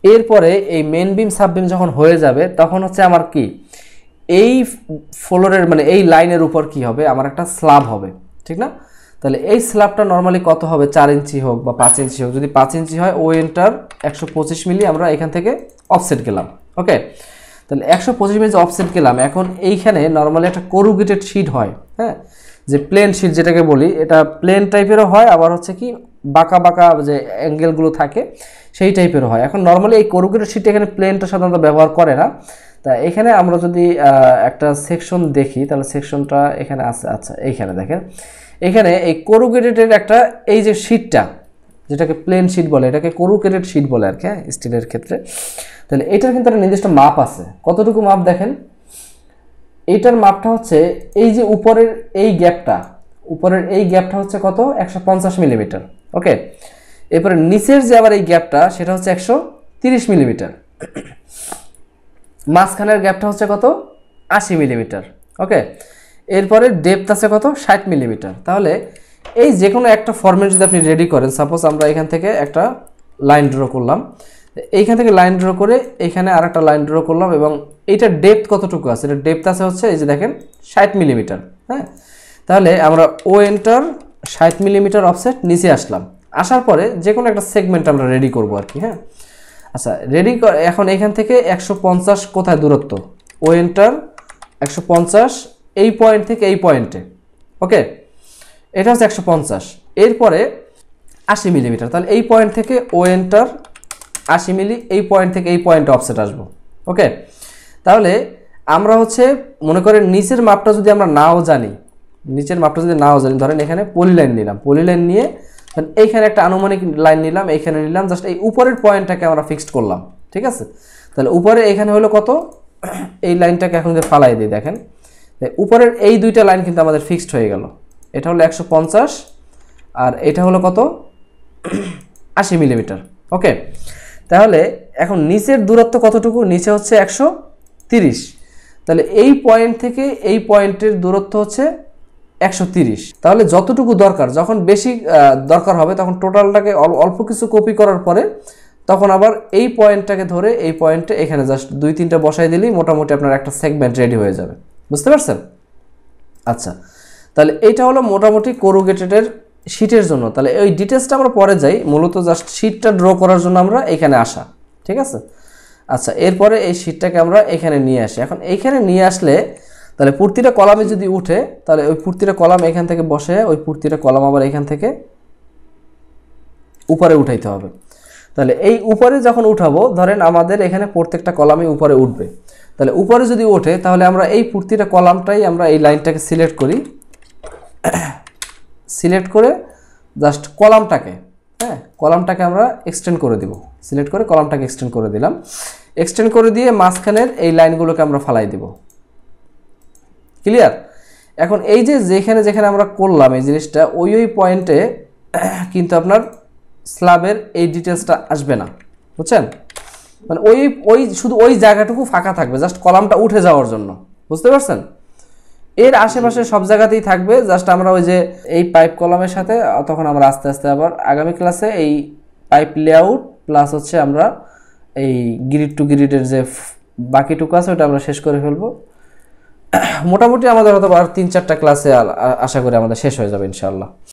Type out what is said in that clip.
এরপরে এই মেন বিম সাব বিম যখন হয়ে যাবে তখন হচ্ছে আমার কি এই ফ্লোরের মানে এই লাইনের উপর কি হবে, আমার একটা স্ল্যাব হবে, ঠিক না? তাহলে এই স্ল্যাবটা নর্মালি কত হবে, 4 ইঞ্চি হোক বা 5 ইঞ্চি হোক। যদি 5 ইঞ্চি হয় ও এন্টার 125 মিলি আমরা এখান থেকে অফসেট গেলাম। ওকে, তাহলে 125 মিলি অফসেট গেলাম। এখন এইখানে নর্মালি একটা করুগেটেড শিট হয়, হ্যাঁ, যে প্লেন শিট যেটাকে বলি, এটা প্লেন টাইপেরও হয়, আবার হচ্ছে কি বাঁকা বাঁকা যে অ্যাঙ্গেলগুলো থাকে সেই টাইপেরও হয়। এখন নর্মালি এই করুগেটেড শিট এখানে প্লেনটা সাধারণত ব্যবহার করে না। তা এখানে আমরা যদি একটা সেকশন দেখি তাহলে সেকশনটা এখানে আছে। আচ্ছা, এইখানে দেখেন, এখানে এই করুগেটেডের একটা এই যে শিটটা যেটাকে প্লেন শিট বলে এটাকে করুগেটেড শিট বলে আর কি, হ্যাঁ, স্টিলের ক্ষেত্রে। তাহলে এটার কিন্তু একটা নির্দিষ্ট মাপ আছে। কতটুকু মাপ দেখেন, এইটার মাপটা হচ্ছে এই যে উপরের এই গ্যাপটা হচ্ছে কত, 150 মিলিমিটার। ওকে, এরপরে নিচের যে আবার এই গ্যাপটা সেটা হচ্ছে 130 মিলিমিটার। মাঝখানের গ্যাপটা হচ্ছে কত, 80 মিলিমিটার। ওকে, এরপরে ডেপথ আছে কত, 60 মিলিমিটার। তাহলে এই যে কোনো একটা ফর্মেট যদি আপনি রেডি করেন, সাপোজ আমরা এখান থেকে একটা লাইন ড্র করলাম, এইখান থেকে লাইন ড্র করে এখানে আর একটা লাইন ড্র করলাম, এবং এইটার ডেপথ কতটুকু আছে, এটা ডেপথ আছে হচ্ছে এই যে দেখেন 60 মিলিমিটার। হ্যাঁ, তাহলে আমরা ও এন্টার 60 মিলিমিটার অফসেট নিচে আসলাম। আসার পরে যে কোনো একটা সেগমেন্ট আমরা রেডি করবো আর কি। হ্যাঁ, আচ্ছা, রেডি এখন এখান থেকে 150 কোথায় দূরত্ব, ও এন্টার 150 এই পয়েন্ট থেকে এই পয়েন্টে। ওকে, এটা হচ্ছে 150। এরপরে 80 মিলিমিটার, তাহলে এই পয়েন্ট থেকে ও এন্টার 80 মিলি, এই পয়েন্ট থেকে এই পয়েন্টে অফসেট আসবো। ওকে, তাহলে আমরা হচ্ছে মনে করেন নিচের মাপটা যদি আমরা নাও জানি, ধরেন এখানে পলিলাইন নিলাম, পলিলাইন নিয়ে এইখানে একটা আনুমানিক লাইন নিলাম, এইখানে নিলাম, জাস্ট এই উপরের পয়েন্টটাকে আমরা ফিক্সড করলাম। ঠিক আছে, তাহলে উপরে এখানে হলো কত, এই লাইনটাকে এখন যে ফালাই দিই, দেখেন উপরের এই দুইটা লাইন কিন্তু আমাদের ফিক্সড হয়ে গেল। এটা হলো 150 আর এটা হলো কত, 80 মিলিমিটার। ওকে, তাহলে এখন নিচের দূরত্ব কতটুকু, নিচে হচ্ছে 130। তাহলে এই পয়েন্ট থেকে এই পয়েন্টের দূরত্ব হচ্ছে 130। তাহলে যতটুকু দরকার, যখন বেশি দরকার হবে তখন টোটালটাকে অল্প কিছু কপি করার পরে তখন আবার এই পয়েন্টটাকে ধরে এই পয়েন্টে এখানে জাস্ট 2-3টা বসাই দিলেই মোটামুটি আপনার একটা সেগমেন্ট রেডি হয়ে যাবে। বুঝতে পারছেন? আচ্ছা, তাহলে এইটা হলো মোটামুটি করুগেটেডের শিটের জন্য। তাহলে এই ডিটেলসটা আমরা পরে যাই, মূলত জাস্ট শিটটা ড্র করার জন্য আমরা এখানে আসা। ঠিক আছে, আচ্ছা, এরপরে এই শিটটাকে আমরা এখানে নিয়ে আসি। এখন এইখানে নিয়ে আসলে তাহলে প্রতিটা কলামে যদি উঠে, তাহলে ওই প্রতিটা কলাম এখান থেকে বসে ওই প্রতিটা কলাম আবার এখান থেকে উপরে উঠাইতে হবে। তাহলে এই উপরে যখন উঠাবো, ধরেন আমাদের এখানে প্রত্যেকটা কলামই উপরে উঠবে। তাহলে উপরে যদি ওঠে তাহলে আমরা এই প্রতিটা কলামটাই আমরা এই লাইনটাকে সিলেক্ট করি, সিলেক্ট করে জাস্ট কলামটাকে, হ্যাঁ, কলামটাকে আমরা এক্সটেন্ড করে দিব। সিলেক্ট করে কলামটাকে এক্সটেন্ড করে দিলাম। এক্সটেন্ড করে দিয়ে মাঝখানের এই লাইনগুলোকে আমরা ফালাই দিব। ক্লিয়ার? এখন এই যে যেখানে যেখানে আমরা করলাম এই জিনিসটা, ওই পয়েন্টে কিন্তু আপনার স্ল্যাবের এই ডিটেলসটা আসবে না। বুঝছেন? মানে ওই শুধু ওই জায়গাটুকু ফাঁকা থাকবে জাস্ট কলামটা উঠে যাওয়ার জন্য। বুঝতে পারছেন? এর আশেপাশে সব জায়গাতেই থাকবে, জাস্ট আমরা ওই যে এই পাইপ কলামের সাথে তখন আমরা আস্তে আস্তে আবার আগামী ক্লাসে এই পাইপ লেআউট প্লাস হচ্ছে আমরা এই গ্রিড টু গ্রিডের যে বাকিটুকু আছে ওটা আমরা শেষ করে ফেলবো। মোটামুটি আমাদের হয়তো আর 3-4টা ক্লাসে আশা করি আমাদের শেষ হয়ে যাবে ইনশাআল্লাহ।